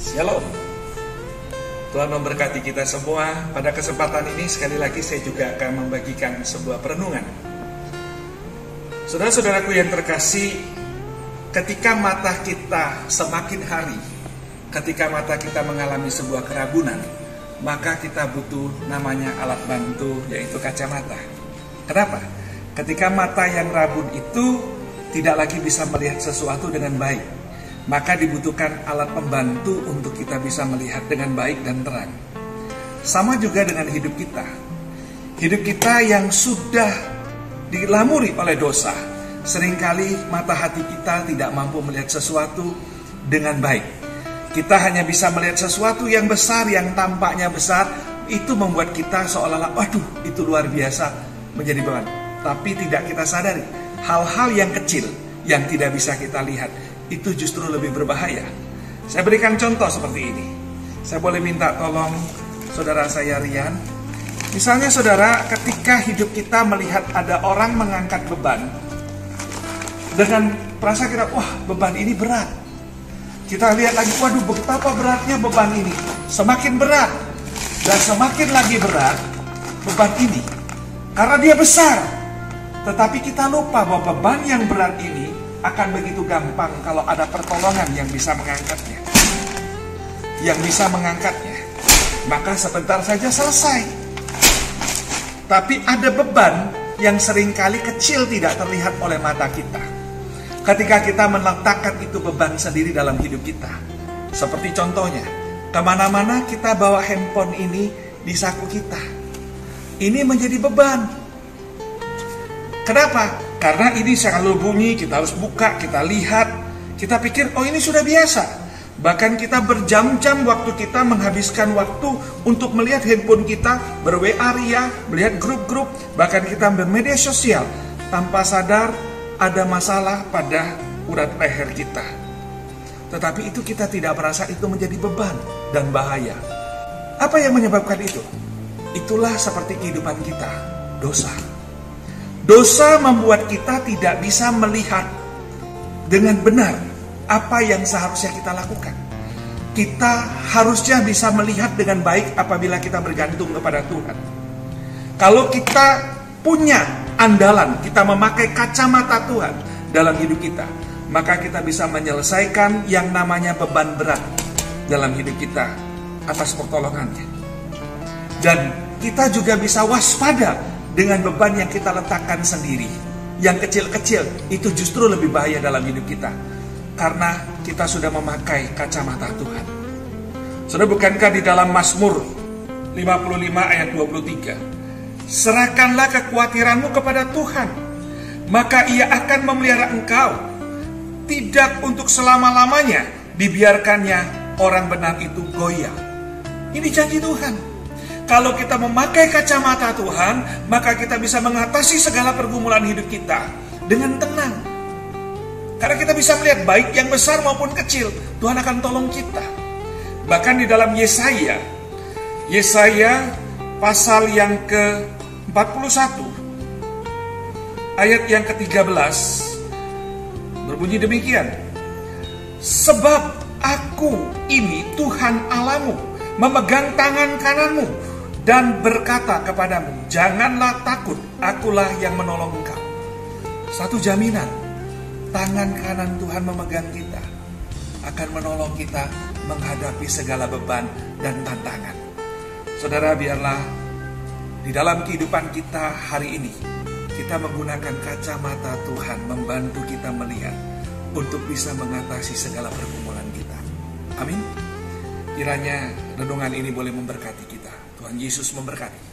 Shalom. Tuhan memberkati kita semua. Pada kesempatan ini sekali lagi saya juga akan membagikan sebuah perenungan. Saudara-saudaraku yang terkasih, ketika mata kita semakin hari, ketika mata kita mengalami sebuah kerabunan, maka kita butuh namanya alat bantu, yaitu kacamata. Kenapa? Ketika mata yang rabun itu tidak lagi bisa melihat sesuatu dengan baik, maka dibutuhkan alat pembantu untuk kita bisa melihat dengan baik dan terang. Sama juga dengan hidup kita. Hidup kita yang sudah dilamuri oleh dosa, seringkali mata hati kita tidak mampu melihat sesuatu dengan baik. Kita hanya bisa melihat sesuatu yang besar, yang tampaknya besar. Itu membuat kita seolah-olah, waduh, itu luar biasa, menjadi beban. Tapi tidak kita sadari, hal-hal yang kecil yang tidak bisa kita lihat itu justru lebih berbahaya. Saya berikan contoh seperti ini. Saya boleh minta tolong saudara saya Rian. Misalnya saudara, ketika hidup kita melihat ada orang mengangkat beban dengan perasaan kita, wah, beban ini berat. Kita lihat lagi, waduh, betapa beratnya beban ini. Semakin berat dan semakin lagi berat beban ini, karena dia besar. Tetapi kita lupa bahwa beban yang berat ini akan begitu gampang kalau ada pertolongan yang bisa mengangkatnya. Yang bisa mengangkatnya, maka sebentar saja selesai. Tapi ada beban yang seringkali kecil tidak terlihat oleh mata kita. Ketika kita meletakkan itu beban sendiri dalam hidup kita. Seperti contohnya, kemana-mana kita bawa handphone ini di saku kita. Ini menjadi beban. Kenapa? Karena ini selalu bunyi, kita harus buka, kita lihat. Kita pikir, oh ini sudah biasa. Bahkan kita berjam-jam waktu kita menghabiskan waktu untuk melihat handphone kita, ber-WA Ria, melihat grup-grup, bahkan kita bermedia sosial. Tanpa sadar ada masalah pada urat leher kita. Tetapi itu kita tidak merasa itu menjadi beban dan bahaya. Apa yang menyebabkan itu? Itulah seperti kehidupan kita, dosa. Dosa membuat kita tidak bisa melihat dengan benar apa yang seharusnya kita lakukan. Kita harusnya bisa melihat dengan baik apabila kita bergantung kepada Tuhan. Kalau kita punya andalan, kita memakai kacamata Tuhan dalam hidup kita, maka kita bisa menyelesaikan yang namanya beban berat dalam hidup kita atas pertolongannya. Dan kita juga bisa waspada dengan beban yang kita letakkan sendiri. Yang kecil-kecil itu justru lebih bahaya dalam hidup kita, karena kita sudah memakai kacamata Tuhan. Saudara, bukankah di dalam Mazmur 55 ayat 23, serahkanlah kekhawatiranmu kepada Tuhan, maka Ia akan memelihara engkau. Tidak untuk selama-lamanya dibiarkannya orang benar itu goyah. Ini janji Tuhan. Kalau kita memakai kacamata Tuhan, maka kita bisa mengatasi segala pergumulan hidup kita dengan tenang. Karena kita bisa melihat baik yang besar maupun kecil, Tuhan akan tolong kita. Bahkan di dalam Yesaya pasal yang ke-41 ayat yang ke-13 berbunyi demikian. Sebab aku ini Tuhan Allahmu, memegang tangan kananmu dan berkata kepadamu, janganlah takut, akulah yang menolong engkau. Satu jaminan, tangan kanan Tuhan memegang kita, akan menolong kita menghadapi segala beban dan tantangan. Saudara, biarlah di dalam kehidupan kita hari ini, kita menggunakan kacamata Tuhan membantu kita melihat untuk bisa mengatasi segala pergumulan kita. Amin. Kiranya renungan ini boleh memberkati kita. Tuhan Yesus memberkati.